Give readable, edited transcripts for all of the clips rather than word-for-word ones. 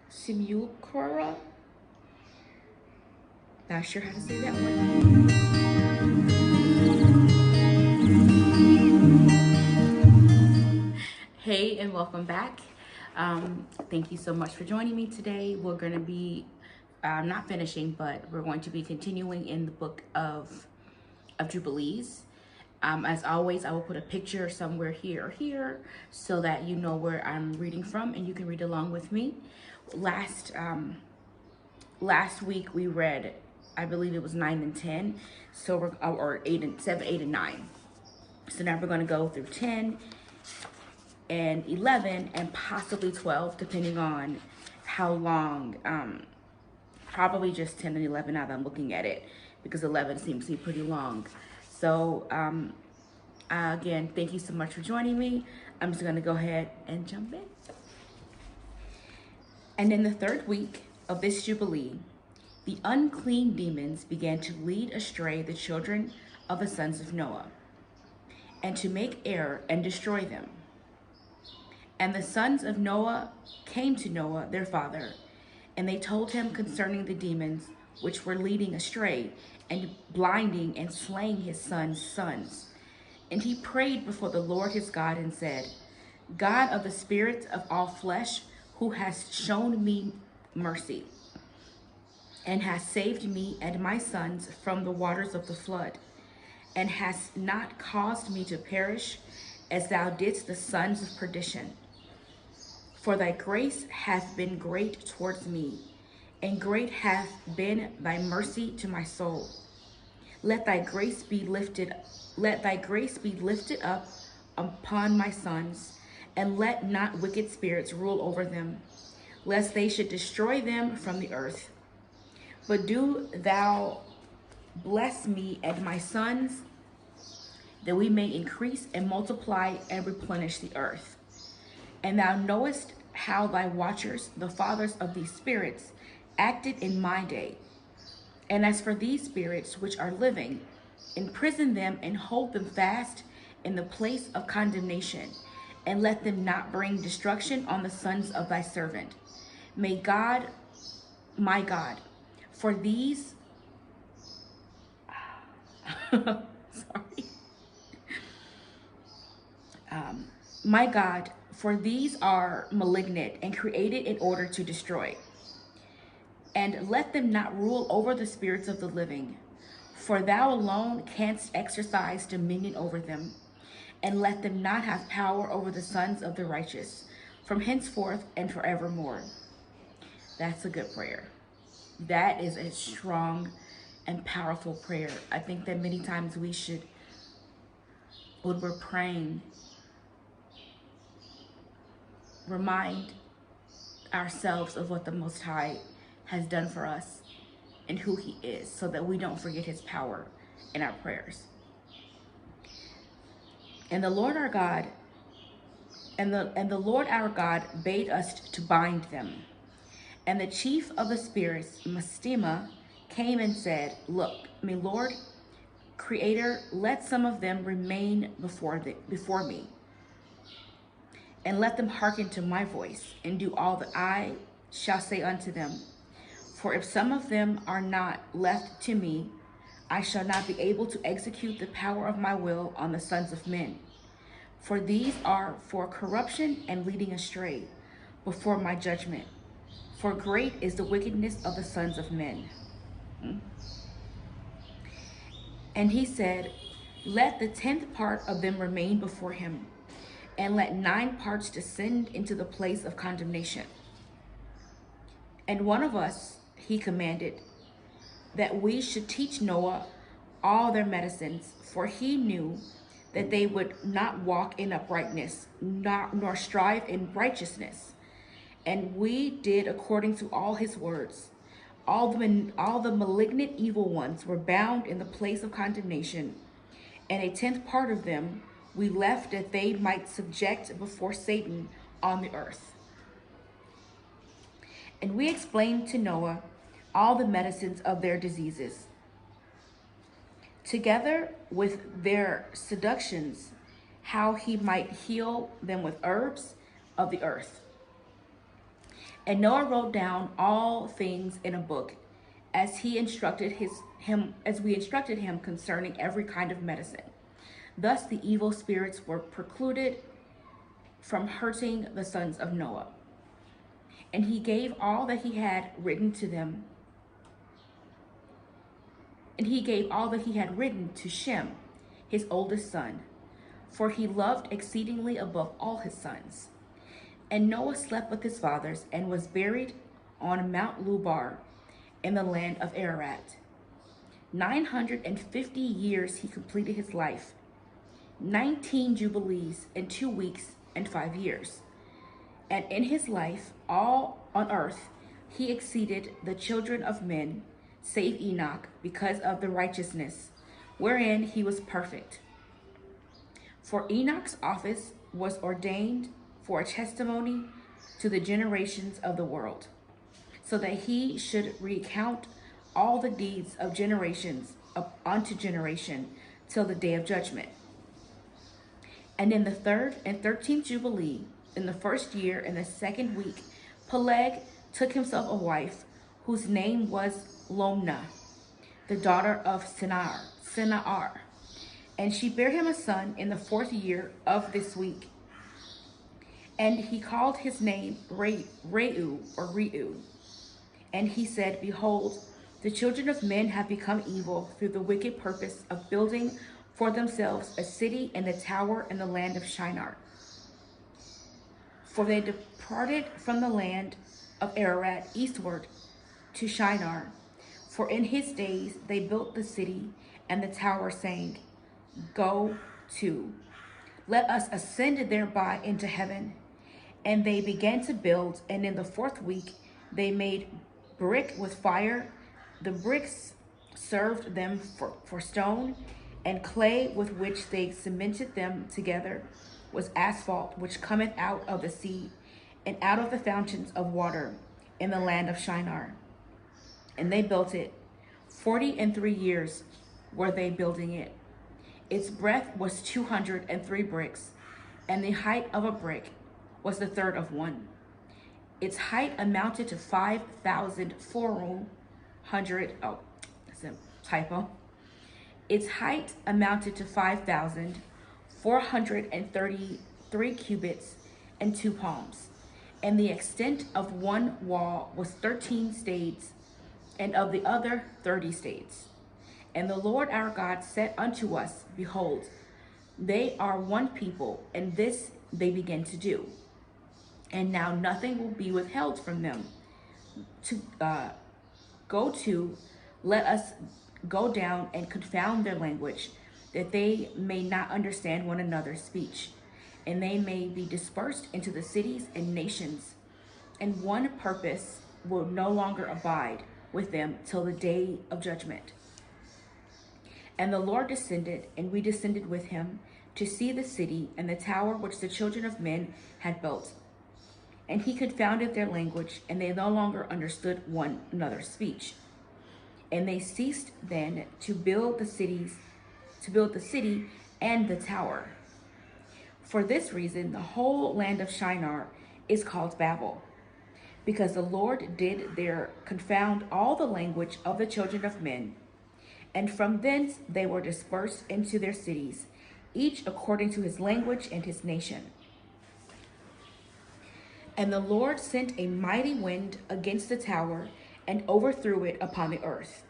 Simulacra. Not sure how to say that one. Hey, and welcome back. Thank you so much for joining me today. We're going to be not finishing, but we're going to be continuing in the book of Jubilees. As always, I will put a picture somewhere here or here so that you know where I'm reading from and you can read along with me. Last week we read, I believe it was 9 and 10, so or 8 and 7, 8 and 9. So now we're going to go through 10 and 11 and possibly 12, depending on how long. Probably just 10 and 11 now that I'm looking at it, because 11 seems to be pretty long. So again, thank you so much for joining me. I'm just going to go ahead and jump in. And in the third week of this Jubilee, the unclean demons began to lead astray the children of the sons of Noah, and to make error and destroy them. And the sons of Noah came to Noah, their father, and they told him concerning the demons which were leading astray and blinding and slaying his sons. And he prayed before the Lord his God and said, God of the spirits of all flesh, who has shown me mercy and has saved me and my sons from the waters of the flood, and has not caused me to perish as thou didst the sons of perdition. For thy grace hath been great towards me, and great hath been thy mercy to my soul. Let thy grace be lifted up upon my sons, and let not wicked spirits rule over them, lest they should destroy them from the earth. But do thou bless me and my sons, that we may increase and multiply and replenish the earth. And thou knowest how thy watchers, the fathers of these spirits, acted in my day. And as for these spirits which are living, imprison them and hold them fast in the place of condemnation, and let them not bring destruction on the sons of thy servant. May God, my God, for these, sorry, my God, for these are malignant and created in order to destroy. And let them not rule over the spirits of the living, for thou alone canst exercise dominion over them. And let them not have power over the sons of the righteous, from henceforth and forevermore. That's a good prayer. That is a strong and powerful prayer. I think that many times we should, when we're praying, remind ourselves of what the Most High has done for us and who he is, so that we don't forget his power in our prayers. And the Lord our God, and the Lord our God bade us to bind them. And the chief of the spirits, Mastema, came and said, Look, my Lord, Creator, let some of them remain before me, and let them hearken to my voice, and do all that I shall say unto them. For if some of them are not left to me, I shall not be able to execute the power of my will on the sons of men. For these are for corruption and leading astray before my judgment. For great is the wickedness of the sons of men. And he said, Let the 10th part of them remain before him, and let 9 parts descend into the place of condemnation. And one of us, he commanded, that we should teach Noah all their medicines, for he knew that they would not walk in uprightness, nor strive in righteousness. And we did according to all his words. All the malignant evil ones were bound in the place of condemnation, and a 10th part of them we left, that they might subject before Satan on the earth. And we explained to Noah all the medicines of their diseases, together with their seductions, how he might heal them with herbs of the earth. And Noah wrote down all things in a book as we instructed him concerning every kind of medicine. Thus the evil spirits were precluded from hurting the sons of Noah. And he gave all that he had written to them. And he gave all that he had written to Shem, his oldest son, for he loved exceedingly above all his sons. And Noah slept with his fathers and was buried on Mount Lubar in the land of Ararat. 950 years he completed his life, 19 jubilees in 2 weeks and 5 years. And in his life, all on earth, he exceeded the children of men, save Enoch, because of the righteousness wherein he was perfect. For Enoch's office was ordained for a testimony to the generations of the world, so that he should recount all the deeds of generations unto generation till the day of judgment. And in the 3rd and 13th Jubilee, in the 1st year, in the 2nd week, Peleg took himself a wife, whose name was Lomna, the daughter of Sinnar. And she bare him a son in the 4th year of this week. And he called his name Reu. And he said, Behold, the children of men have become evil through the wicked purpose of building for themselves a city and a tower in the land of Shinar. For they departed from the land of Ararat eastward to Shinar. For in his days they built the city and the tower, saying, Go to, let us ascend thereby into heaven. And they began to build, and in the 4th week they made brick with fire. The bricks served them for stone, and clay with which they cemented them together was asphalt, which cometh out of the sea and out of the fountains of water in the land of Shinar. And they built it. 43 years were they building it. Its breadth was 203 bricks, and the height of a brick was the third of one. Its height amounted to 5,400. Oh, that's a typo. Its height amounted to 5,433 cubits and 2 palms. And the extent of one wall was 13 stades, and of the other 30 stades. And the Lord our God said unto us, Behold, they are one people, and this they begin to do. And now nothing will be withheld from them to let us go down and confound their language, that they may not understand one another's speech, and they may be dispersed into the cities and nations, and one purpose will no longer abide with them till the day of judgment. And the Lord descended, and we descended with him, to see the city and the tower which the children of men had built. And he confounded their language, and they no longer understood one another's speech. And they ceased then to build the city and the tower. For this reason, the whole land of Shinar is called Babel, because the Lord did there confound all the language of the children of men. And from thence they were dispersed into their cities, each according to his language and his nation. And the Lord sent a mighty wind against the tower, and overthrew it upon the earth.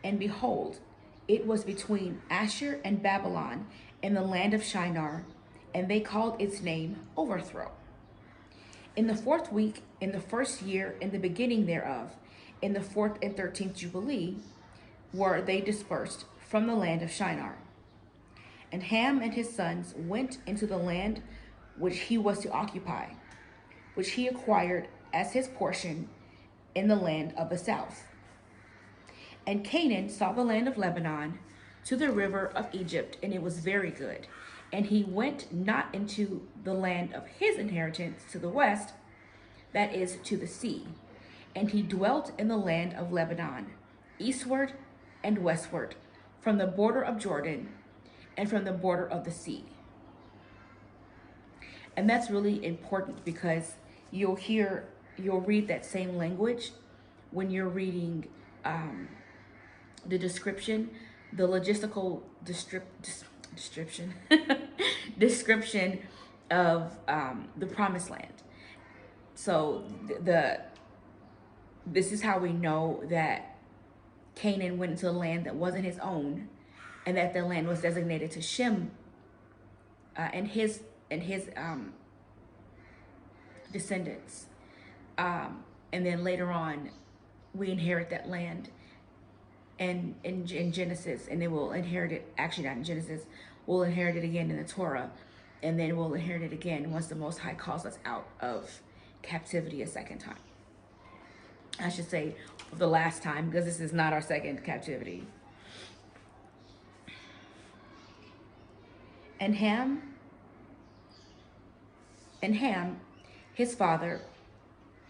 And behold, it was between Asshur and Babylon in the land of Shinar, and they called its name Overthrow. In the 4th week, in the 1st year, in the beginning thereof, in the 4th and 13th Jubilee, were they dispersed from the land of Shinar. And Ham and his sons went into the land which he was to occupy, which he acquired as his portion in the land of the south. And Canaan saw the land of Lebanon to the river of Egypt, and it was very good. And he went not into the land of his inheritance to the west, that is, to the sea. And he dwelt in the land of Lebanon, eastward and westward, from the border of Jordan and from the border of the sea. And that's really important, because you'll hear, you'll read that same language when you're reading the description, the logistical description, description of the promised land. So this is how we know that Canaan went into a land that wasn't his own, and that the land was designated to Shem and his descendants. And then later on, we inherit that land, and in Genesis, and then we'll inherit it. Actually, not in Genesis. We'll inherit it again in the Torah, and then we'll inherit it again once the Most High calls us out of captivity a second time. I should say the last time, because this is not our second captivity. And Ham, his father,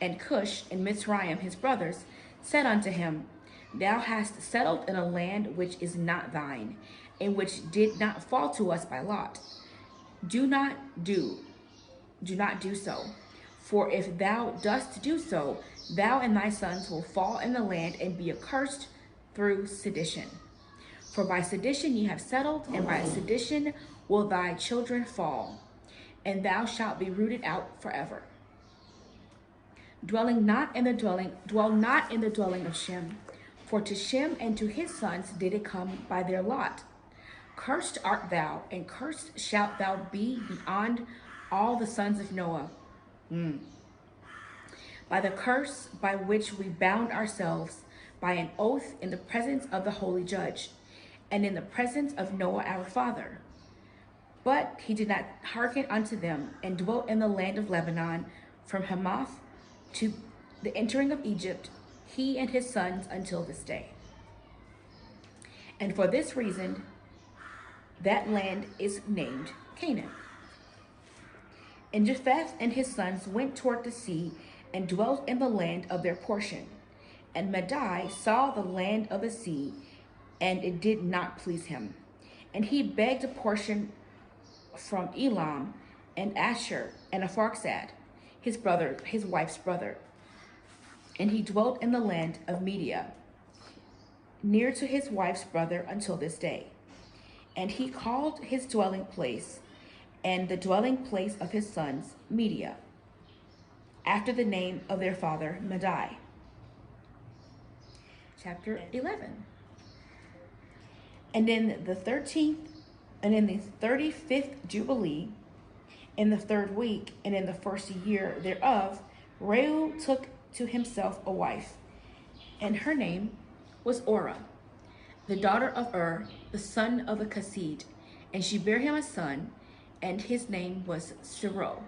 and Cush and Mitzrayim, his brothers, said unto him, Thou hast settled in a land which is not thine, and which did not fall to us by lot. Do not do so. For if thou dost do so, thou and thy sons will fall in the land and be accursed through sedition. For by sedition ye have settled, and by sedition will thy children fall, and thou shalt be rooted out forever. Dwell not in the dwelling of Shem, for to Shem and to his sons did it come by their lot. Cursed art thou, and cursed shalt thou be beyond all the sons of Noah. By the curse by which we bound ourselves by an oath in the presence of the holy judge, and in the presence of Noah our father. But he did not hearken unto them, and dwelt in the land of Lebanon, from Hamath to the entering of Egypt, he and his sons until this day. And for this reason, that land is named Canaan. And Japheth and his sons went toward the sea, and dwelt in the land of their portion. And Madai saw the land of the sea, and it did not please him. And he begged a portion from Elam and Asher and Apharxad, his wife's brother. And he dwelt in the land of Media, near to his wife's brother until this day. And he called his dwelling place, and the dwelling place of his sons, Media, after the name of their father, Madai. Chapter 11. And in the 35th Jubilee, in the 3rd week, and in the 1st year thereof, Reuel took to himself a wife, and her name was Orah, the daughter of Ur, the son of the Kassid, and she bare him a son, and his name was Shiro.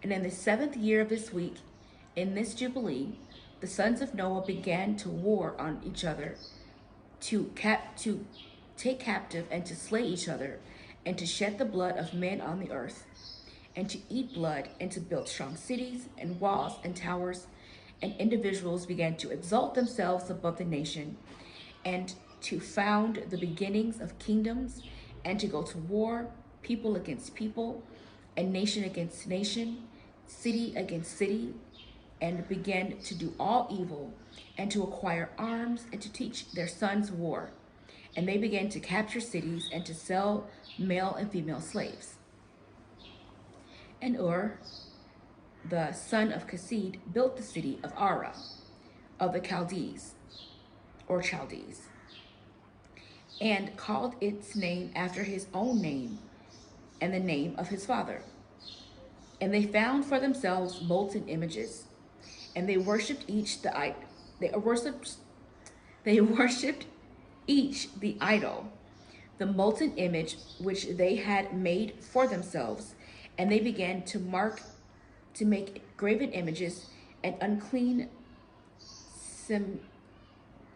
And in the 7th year of this week, in this Jubilee, the sons of Noah began to war on each other, to take captive and to slay each other, and to shed the blood of men on the earth, and to eat blood, and to build strong cities and walls and towers. And individuals began to exalt themselves above the nation, and to found the beginnings of kingdoms, and to go to war, people against people, and nation against nation, city against city, and began to do all evil, and to acquire arms, and to teach their sons war. And they began to capture cities, and to sell male and female slaves. And Ur, the son of Kassid, built the city of Ara, of the Chaldees, and called its name after his own name, and the name of his father. And they found for themselves molten images, and they worshipped each the idol, the molten image which they had made for themselves, and they began to make graven images and unclean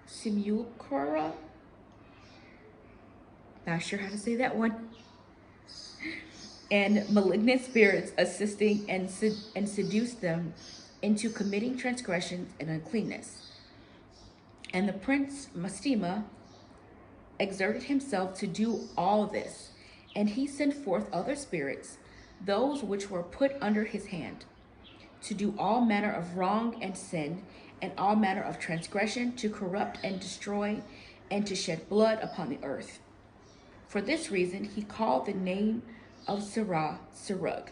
simulacra. Not sure how to say that one. And malignant spirits assisting and seduced them into committing transgressions and uncleanness. And the prince Mastema exerted himself to do all this, and he sent forth other spirits, those which were put under his hand, to do all manner of wrong and sin, and all manner of transgression, to corrupt and destroy, and to shed blood upon the earth. For this reason he called the name of Sirah Serug.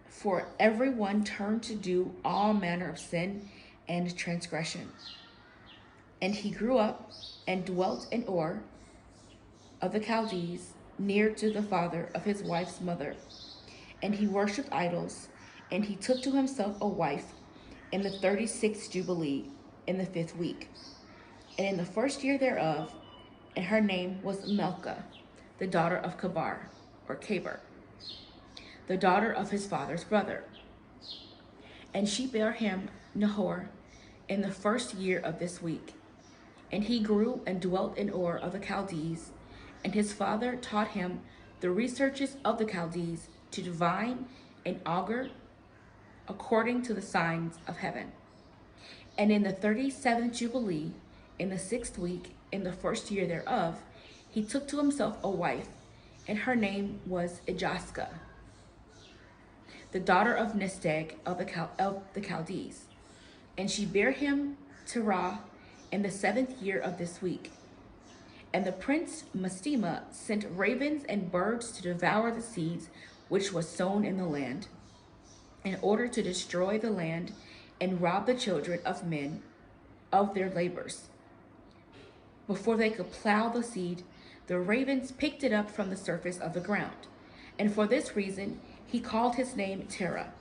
For everyone turned to do all manner of sin and transgression. And he grew up and dwelt in Ur of the Chaldees, near to the father of his wife's mother. And he worshipped idols, and he took to himself a wife in the 36th Jubilee, in the 5th week, and in the 1st year thereof, and her name was Milcah, the daughter of Cabar, the daughter of his father's brother. And she bare him Nahor in the 1st year of this week. And he grew and dwelt in Ur of the Chaldees, and his father taught him the researches of the Chaldees, to divine and augur according to the signs of heaven. And in the 37th Jubilee, in the 6th week, in the 1st year thereof, he took to himself a wife, and her name was Ejaska, the daughter of Nisteg of the Chaldees. And she bare him Terah in the 7th year of this week. And the prince Mastema sent ravens and birds to devour the seeds which was sown in the land, in order to destroy the land and rob the children of men of their labors. Before they could plow the seed, the ravens picked it up from the surface of the ground. And for this reason, he called his name Terah.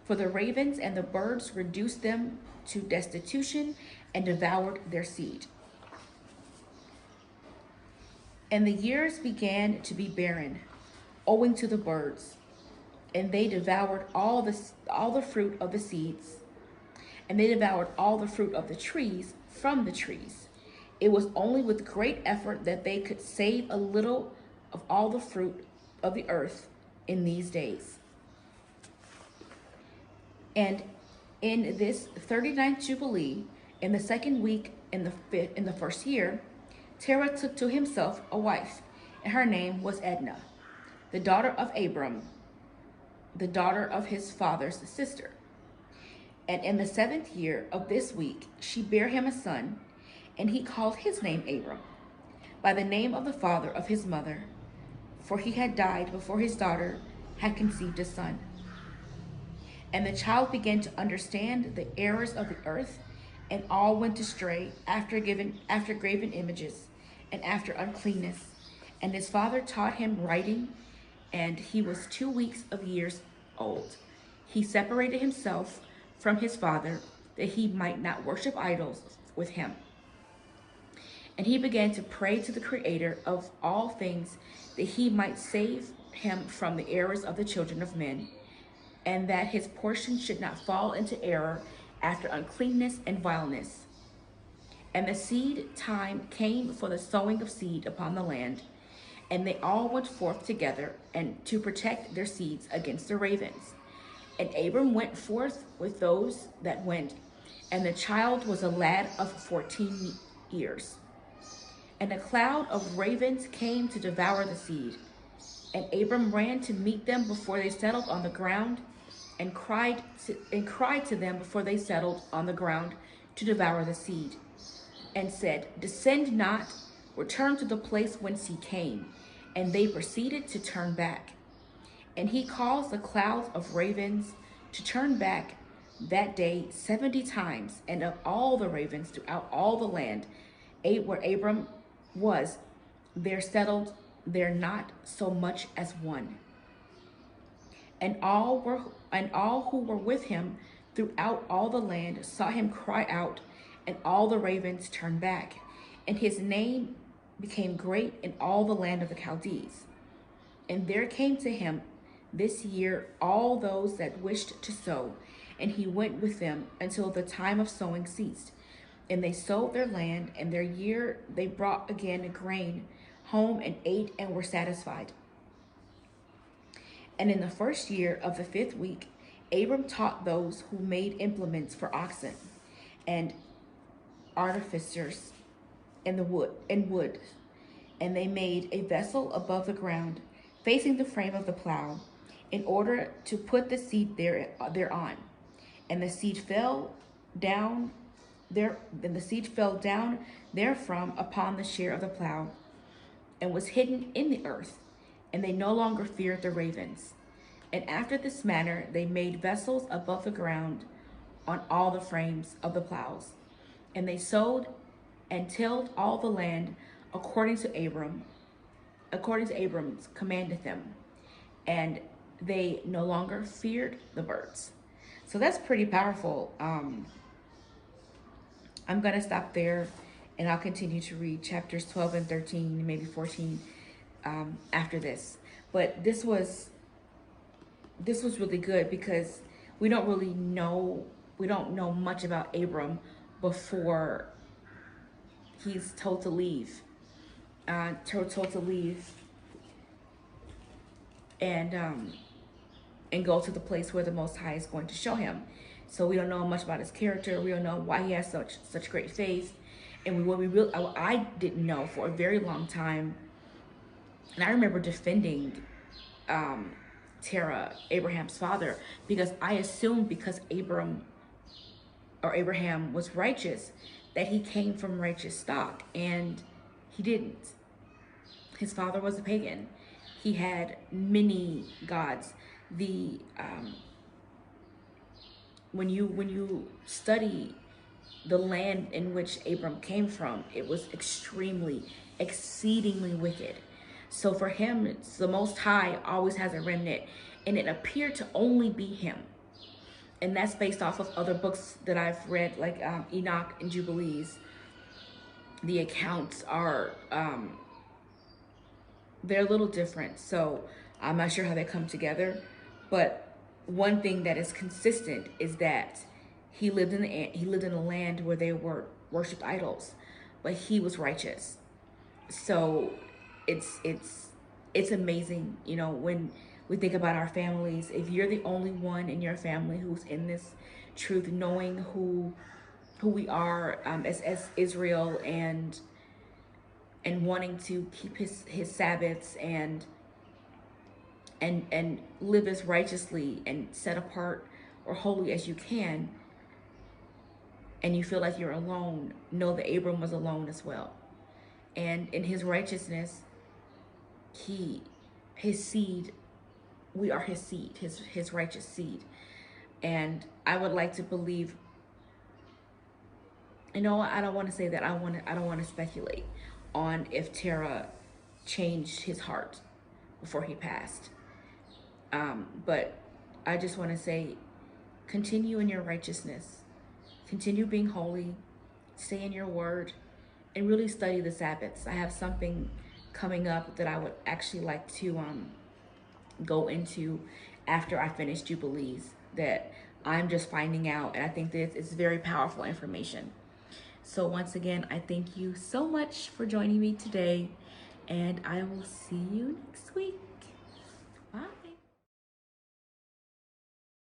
For the ravens and the birds reduced them to destitution and devoured their seed. And the years began to be barren, owing to the birds, and they devoured all the fruit of the seeds, and they devoured all the fruit of the trees from the trees. It was only with great effort that they could save a little of all the fruit of the earth in these days. And in this 39th Jubilee, in the 2nd week, in the 1st year, Terah took to himself a wife, and her name was Edna, the daughter of Abram, the daughter of his father's sister. And in the 7th year of this week, she bare him a son, and he called his name Abram, by the name of the father of his mother, for he had died before his daughter had conceived a son. And the child began to understand the errors of the earth, and all went astray after graven images and after uncleanness. And his father taught him writing, and he was 2 weeks of years old. He separated himself from his father, that he might not worship idols with him. And he began to pray to the Creator of all things, that he might save him from the errors of the children of men, and that his portion should not fall into error after uncleanness and vileness. And the seed time came for the sowing of seed upon the land, and they all went forth together, and to protect their seeds against the ravens. And Abram went forth with those that went, and the child was a lad of 14 years. And a cloud of ravens came to devour the seed. And Abram ran to meet them before they settled on the ground, and cried to them before they settled on the ground to devour the seed, and said, Descend not, return to the place whence ye came. And they proceeded to turn back. And he caused the clouds of ravens to turn back that day 70 times, and of all the ravens throughout all the land where Abram was, there settled there not so much as one. And all who were with him throughout all the land saw him cry out, and all the ravens turned back. And his name became great in all the land of the Chaldees. And there came to him this year all those that wished to sow, and he went with them until the time of sowing ceased. And they sowed their land, and their year they brought again grain home, and ate, and were satisfied. And in the 1st year of the 5th week, Abram taught those who made implements for oxen, and artificers in wood. And they made a vessel above the ground, facing the frame of the plow, in order to put the seed thereon. And the seed fell down there, then the seed fell down therefrom upon the share of the plow, and was hidden in the earth, and they no longer feared the ravens. And after this manner they made vessels above the ground on all the frames of the plows. And they sowed and tilled all the land according to Abram's commanded them. And they no longer feared the birds. So that's pretty powerful. I'm going to stop there, and I'll continue to read chapters 12 and 13, maybe 14 after this. But this was really good, because we don't know much about Abram before he's told to leave. Told to leave and go to the place where the Most High is going to show him. So we don't know much about his character. We don't know why he has such great faith. And I didn't know for a very long time. And I remember defending Terah, Abraham's father, because I assumed because Abraham was righteous, that he came from righteous stock, and he didn't. His father was a pagan. He had many gods. When you study the land in which Abram came from, it was exceedingly wicked. So for him, it's the Most High always has a remnant, and it appeared to only be him. And that's based off of other books that I've read, like Enoch and Jubilees. The accounts are, they're a little different. So I'm not sure how they come together. But one thing that is consistent is that he lived in a land where they worshipped idols, but he was righteous. So it's amazing, when we think about our families. If you're the only one in your family who's in this truth, knowing who we are as Israel, and wanting to keep his Sabbaths and live as righteously and set apart or holy as you can, and you feel like you're alone, know that Abram was alone as well. And in his righteousness, his seed, we are his seed, his righteous seed. And I would like to believe, I don't want to say that. I don't want to speculate on if Terah changed his heart before he passed. But I just want to say, continue in your righteousness, continue being holy, stay in your word, and really study the Sabbaths. I have something coming up that I would actually like to go into after I finish Jubilees, that I'm just finding out, and I think that it's very powerful information. So once again, I thank you so much for joining me today, and I will see you next week.